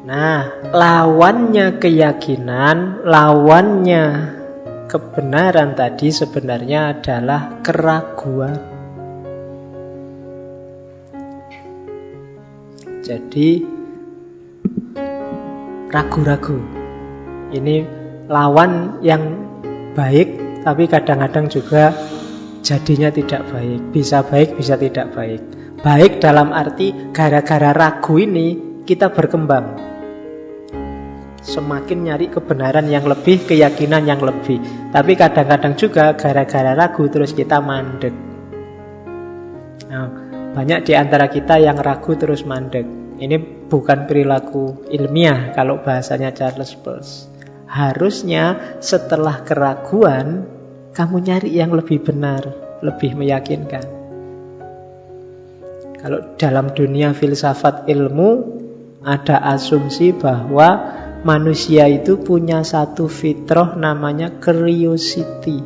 Nah, lawannya keyakinan, lawannya kebenaran tadi sebenarnya adalah keraguan. Jadi ragu-ragu. Ini lawan yang baik, tapi kadang-kadang juga jadinya tidak baik. Bisa baik, bisa tidak baik. Baik dalam arti gara-gara ragu ini kita berkembang. Semakin nyari kebenaran yang lebih, keyakinan yang lebih. Tapi kadang-kadang juga gara-gara ragu terus kita mandek. Nah, banyak di antara kita yang ragu terus mandek. Ini bukan perilaku ilmiah kalau bahasanya Charles Peirce. Harusnya setelah keraguan, kamu nyari yang lebih benar, lebih meyakinkan. Kalau dalam dunia filsafat ilmu, ada asumsi bahwa manusia itu punya satu fitrah namanya curiosity.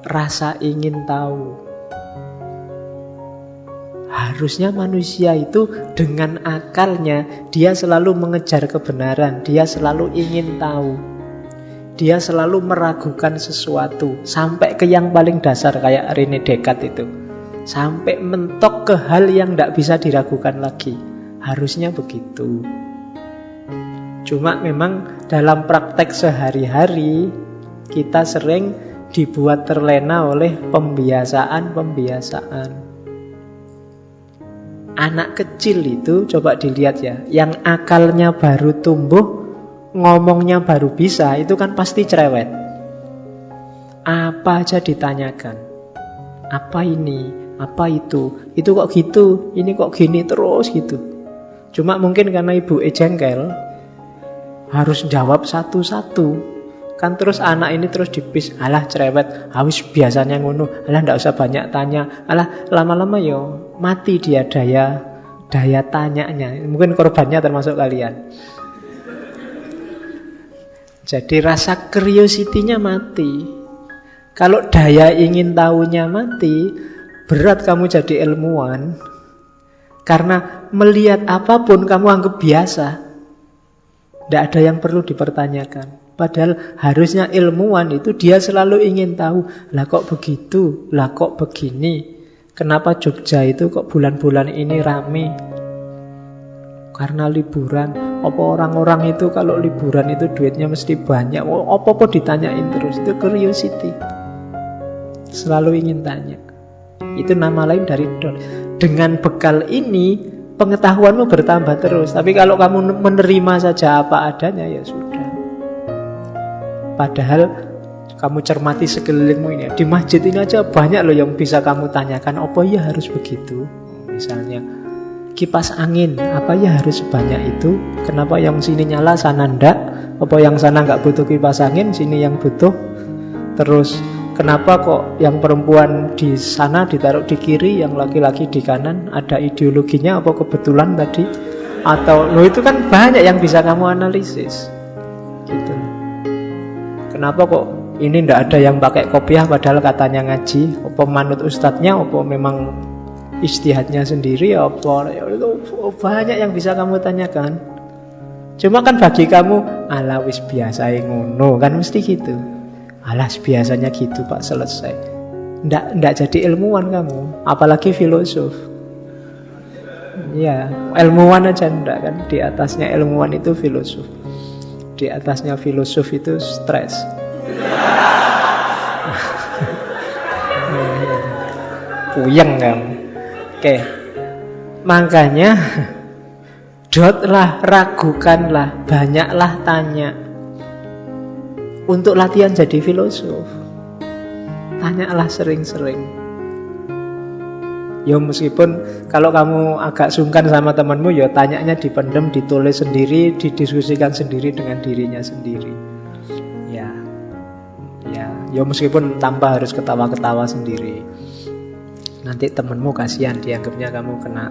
Rasa ingin tahu. Harusnya manusia itu dengan akalnya, dia selalu mengejar kebenaran, dia selalu ingin tahu. Dia selalu meragukan sesuatu, sampai ke yang paling dasar kayak René Descartes itu. Sampai mentok ke hal yang tidak bisa diragukan lagi. Harusnya begitu. Cuma memang dalam praktek sehari-hari, kita sering dibuat terlena oleh pembiasaan-pembiasaan. Anak kecil itu coba dilihat ya, yang akalnya baru tumbuh, ngomongnya baru bisa, itu kan pasti cerewet. Apa aja ditanyakan. Apa ini? Apa itu? Itu kok gitu? Ini kok gini terus gitu. Cuma mungkin karena ibu jengkel, harus jawab satu-satu. Kan terus anak ini terus dipis, alah cerewet, habis biasanya ngono, alah ndak usah banyak tanya, alah lama-lama yo mati dia daya tanyanya. Mungkin korbannya termasuk kalian. Jadi rasa curiosity-nya mati. Kalau daya ingin tahunya mati, berat kamu jadi ilmuwan. Karena melihat apapun kamu anggap biasa. Tidak ada yang perlu dipertanyakan. Padahal harusnya ilmuwan itu dia selalu ingin tahu, lah kok begitu, lah kok begini. Kenapa Jogja itu kok bulan-bulan ini rame? Karena liburan. Apa orang-orang itu kalau liburan itu duitnya mesti banyak? Apa-apa ditanyain terus. Itu curiosity. Selalu ingin tanya. Itu nama lain dari don. Dengan bekal ini pengetahuanmu bertambah terus. Tapi kalau kamu menerima saja apa adanya, ya sudah. Padahal kamu cermati sekelilingmu ini. Di masjid ini aja banyak loh yang bisa kamu tanyakan. Apa ya harus begitu? Misalnya kipas angin, apa ya harus sebanyak itu? Kenapa yang sini nyala, sana ndak? Apa yang sana nggak butuh kipas angin, sini yang butuh? Terus kenapa kok yang perempuan di sana ditaruh di kiri, yang laki-laki di kanan? Ada ideologinya apa kebetulan tadi? Atau lo itu kan banyak yang bisa kamu analisis. Gitu. Kenapa kok ini ndak ada yang pakai kopiah padahal katanya ngaji? Apa manut ustadznya? Apa memang ijtihadnya sendiri? Apa itu banyak yang bisa kamu tanyakan. Cuma kan bagi kamu, ala wis biasa ngono kan mesti gitu. Alas biasanya gitu Pak, selesai. Ndak jadi ilmuwan kamu, apalagi filosof. Ya, ilmuwan aja ndak kan. Di atasnya ilmuwan itu filosof. Di atasnya filosof itu stres. Puyeng kamu. Oke. Makanya dotlah, ragukanlah, banyaklah tanya. Untuk latihan jadi filosof, tanyalah sering-sering. Ya meskipun kalau kamu agak sungkan sama temanmu, ya tanyanya dipendam, ditulis sendiri, didiskusikan sendiri dengan dirinya sendiri. Ya meskipun tanpa harus ketawa-ketawa sendiri. Nanti temanmu kasihan, dianggapnya kamu kena.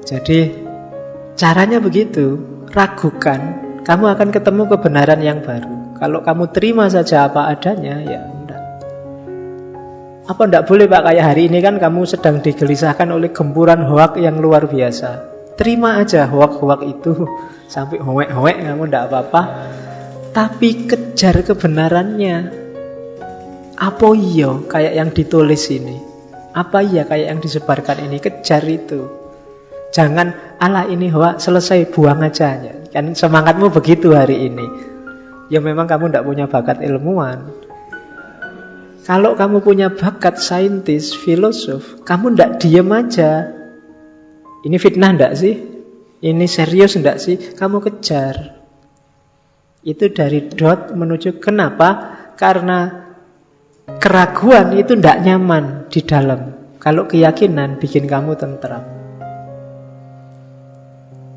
Jadi caranya begitu, ragukan, kamu akan ketemu kebenaran yang baru. Kalau kamu terima saja apa adanya, ya enggak. Apa enggak boleh Pak, kayak hari ini kan kamu sedang digelisahkan oleh gempuran hoak yang luar biasa. Terima aja hoak-hoak itu. Sampai hoek-hoek kamu ndak apa-apa. Tapi kejar kebenarannya. Apa iya kayak yang ditulis ini? Apa iya kayak yang disebarkan ini? Kejar itu. Jangan ala ini hoak, selesai, buang aja. Kan semangatmu begitu hari ini. Ya memang kamu ndak punya bakat ilmuwan. Kalau kamu punya bakat saintis, filosof, kamu ndak diem aja. Ini fitnah ndak sih? Ini serius ndak sih? Kamu kejar. Itu dari dot menuju kenapa? Karena keraguan itu ndak nyaman di dalam. Kalau keyakinan bikin kamu tentram.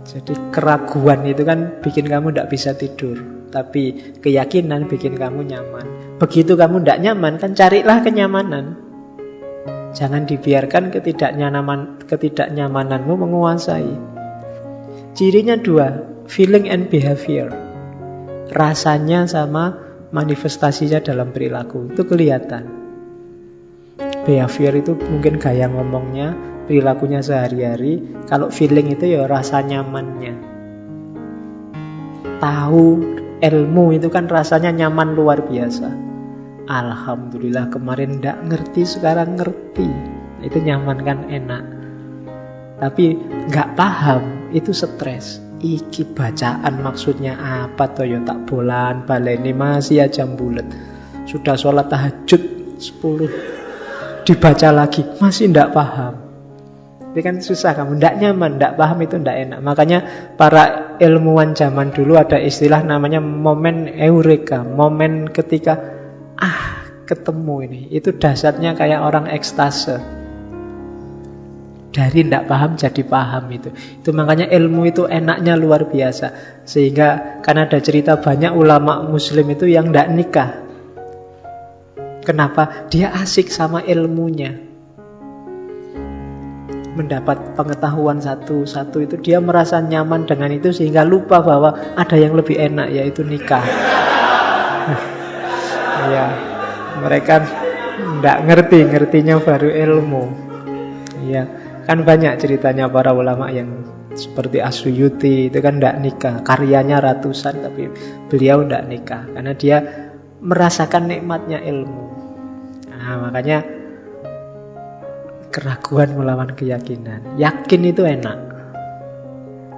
Jadi keraguan itu kan bikin kamu ndak bisa tidur. Tapi keyakinan bikin kamu nyaman. Begitu kamu ndak nyaman, kan carilah kenyamanan. Jangan dibiarkan ketidaknyamananmu menguasai. Cirinya dua, feeling and behavior. Rasanya sama manifestasinya dalam perilaku. Itu kelihatan. Behavior itu mungkin gaya ngomongnya, perilakunya sehari-hari. Kalau feeling itu ya rasa nyamannya. Tahu, ilmu itu kan rasanya nyaman luar biasa. Alhamdulillah kemarin ndak ngerti, sekarang ngerti. Itu nyaman kan, enak. Tapi nggak paham, itu stres. Iki bacaan maksudnya apa toh ya, tak bolan baleni masih aja bulet. Sudah sholat tahajud 10 dibaca lagi masih ndak paham. Itu kan susah, kamu ndak nyaman, ndak paham, itu ndak enak. Makanya para ilmuwan zaman dulu ada istilah namanya momen eureka, momen ketika ketemu ini. Itu dasarnya kayak orang ekstase. Dari tidak paham jadi paham itu. Itu makanya ilmu itu enaknya luar biasa. Sehingga kan ada cerita banyak ulama muslim itu yang tidak nikah. Kenapa? Dia asik sama ilmunya. Mendapat pengetahuan satu-satu itu dia merasa nyaman dengan itu sehingga lupa bahwa ada yang lebih enak, yaitu nikah. Ya, mereka tidak ngertinya baru ilmu. Ya, kan banyak ceritanya para ulama yang seperti As-Suyuti itu kan tidak nikah, karyanya ratusan tapi beliau tidak nikah karena dia merasakan nikmatnya ilmu. Nah, makanya keraguan melawan keyakinan. Yakin itu enak.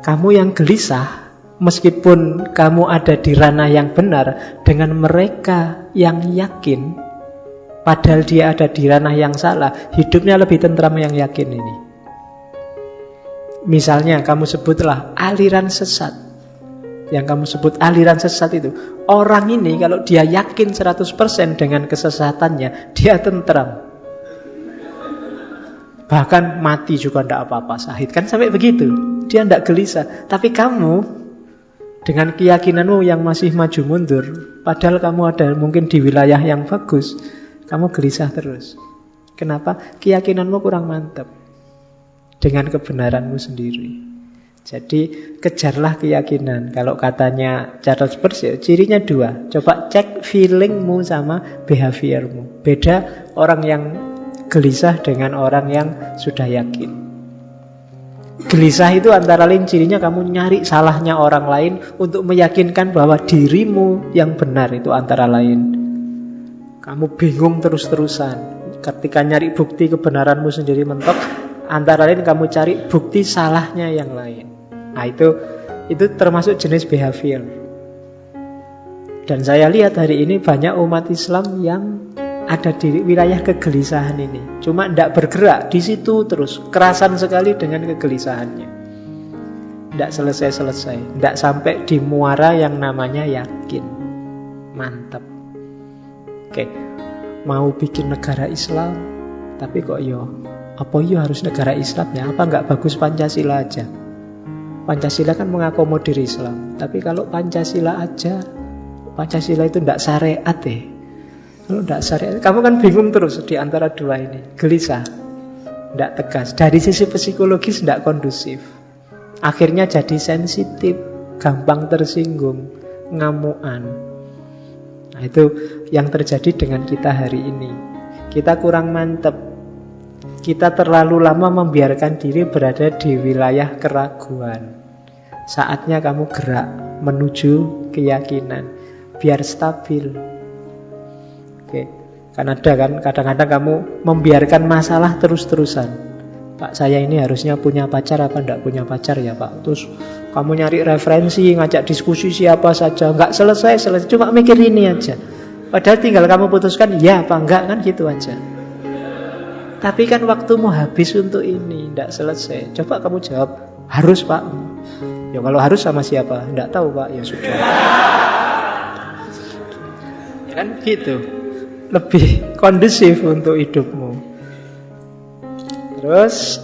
Kamu yang gelisah, meskipun kamu ada di ranah yang benar, dengan mereka yang yakin, padahal dia ada di ranah yang salah, hidupnya lebih tentram yang yakin ini. Misalnya kamu sebutlah aliran sesat. Yang kamu sebut aliran sesat itu, orang ini kalau dia yakin 100% dengan kesesatannya, dia tentram. Bahkan mati juga tidak apa-apa, syahid. Kan sampai begitu, dia tidak gelisah. Tapi kamu dengan keyakinanmu yang masih maju mundur, padahal kamu ada mungkin di wilayah yang bagus, kamu gelisah terus. Kenapa? Keyakinanmu kurang mantap dengan kebenaranmu sendiri. Jadi kejarlah keyakinan. Kalau katanya Charles Peirce ya, cirinya dua. Coba cek feelingmu sama behaviormu. Beda orang yang gelisah dengan orang yang sudah yakin. Gelisah itu antara lain cirinya kamu nyari salahnya orang lain untuk meyakinkan bahwa dirimu yang benar, itu antara lain. Kamu bingung terus-terusan. Ketika nyari bukti kebenaranmu sendiri mentok, antara lain kamu cari bukti salahnya yang lain. Nah itu termasuk jenis behavior. Dan saya lihat hari ini banyak umat Islam yang ada di wilayah kegelisahan ini. Cuma tidak bergerak di situ terus, kerasan sekali dengan kegelisahannya. Tidak selesai-selesai, tidak sampai di muara yang namanya yakin. Mantap. Oke, mau bikin negara Islam, tapi kok apa harus negara Islam ya? Apa nggak bagus Pancasila aja? Pancasila kan mengakomodir Islam. Tapi kalau Pancasila aja, Pancasila itu tidak syariat deh. Kalau tidak syariat, kamu kan bingung terus di antara dua ini. Gelisah, tidak tegas. Dari sisi psikologis tidak kondusif. Akhirnya jadi sensitif, gampang tersinggung, ngamuan. Nah itu yang terjadi dengan kita hari ini. Kita kurang mantep. Kita terlalu lama membiarkan diri berada di wilayah keraguan. Saatnya kamu gerak menuju keyakinan, biar stabil. Oke, kan ada kan kadang-kadang kamu membiarkan masalah terus-terusan. Pak, saya ini harusnya punya pacar apa enggak punya pacar ya Pak? Terus kamu nyari referensi, ngajak diskusi siapa saja, enggak selesai, cuma mikir ini aja. Padahal tinggal kamu putuskan ya apa enggak, kan gitu aja. Tapi kan waktumu habis untuk ini, enggak selesai. Coba kamu jawab, harus Pak. Ya kalau harus sama siapa? Enggak tahu Pak, ya sudah. Ya kan gitu. Lebih kondusif untuk hidupmu. Terus,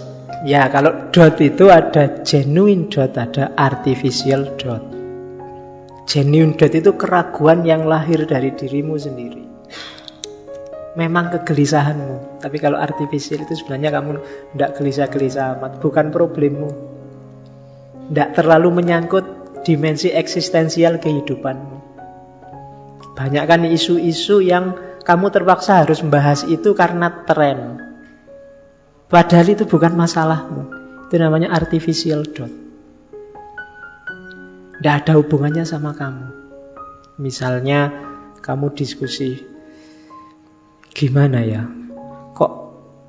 ya kalau dot itu ada genuine dot, ada artificial dot. Genuine dot itu keraguan yang lahir dari dirimu sendiri. Memang kegelisahanmu. Tapi kalau artificial itu sebenarnya kamu tidak gelisah-gelisah amat. Bukan problemmu. Tidak terlalu menyangkut dimensi eksistensial kehidupanmu. Banyak kan isu-isu yang kamu terpaksa harus membahas itu karena tren. Padahal itu bukan masalahmu. Itu namanya artificial dot. Tidak ada hubungannya sama kamu. Misalnya kamu diskusi, gimana ya, kok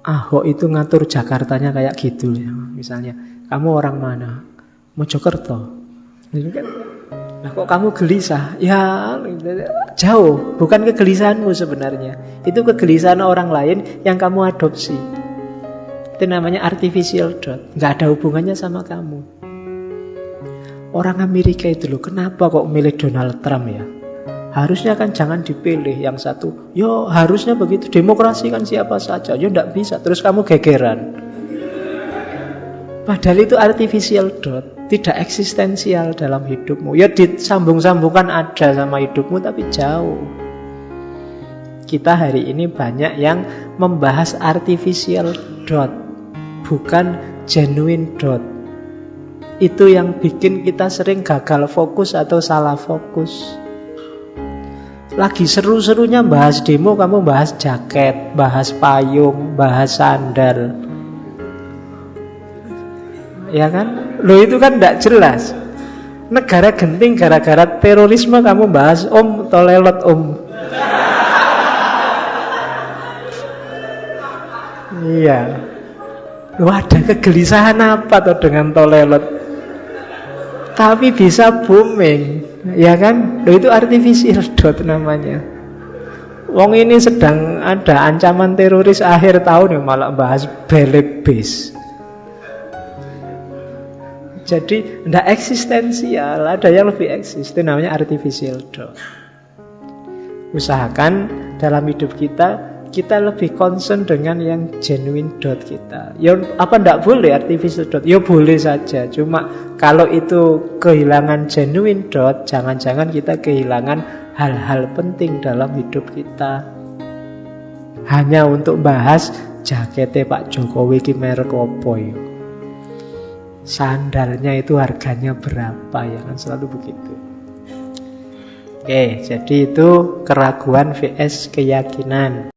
Ahok itu ngatur Jakartanya kayak gitu ya. Misalnya, kamu orang mana? Mojokerto. Nah kok kamu gelisah? Ya jauh, bukan kegelisahanmu sebenarnya. Itu kegelisahan orang lain yang kamu adopsi. Itu namanya artificial dot. Nggak ada hubungannya sama kamu. Orang Amerika itu loh, kenapa kok milih Donald Trump ya? Harusnya kan jangan dipilih yang satu. Yo harusnya begitu, demokrasi kan siapa saja. Yo enggak bisa, terus kamu gegeran. Padahal itu artificial dot, tidak eksistensial dalam hidupmu. Ya disambung-sambungkan ada sama hidupmu tapi jauh. Kita hari ini banyak yang membahas artificial dot, bukan genuine dot. Itu yang bikin kita sering gagal fokus atau salah fokus. Lagi seru-serunya bahas demo, kamu bahas jaket, bahas payung, bahas sandal. Ya kan? Loh itu kan tidak jelas. Negara genting gara-gara terorisme, kamu bahas om tolelot om. Iya. Loh ada kegelisahan apa tuh dengan tolelot? Tapi bisa booming. Ya kan? Loh itu artificial dot namanya. Wong ini sedang ada ancaman teroris akhir tahun ya malah bahas belebis. Jadi tidak eksistensial, ada yang lebih eksis. Itu namanya artificial dot. Usahakan dalam hidup kita lebih concern dengan yang genuine dot kita. Ya apa tidak boleh artificial dot? Ya boleh saja. Cuma kalau itu kehilangan genuine dot, jangan-jangan kita kehilangan hal-hal penting dalam hidup kita. Hanya untuk bahas jaketnya Pak Jokowi ki merek opo ya. Sandalnya itu harganya berapa ya kan, selalu begitu. Oke, jadi itu keraguan vs keyakinan.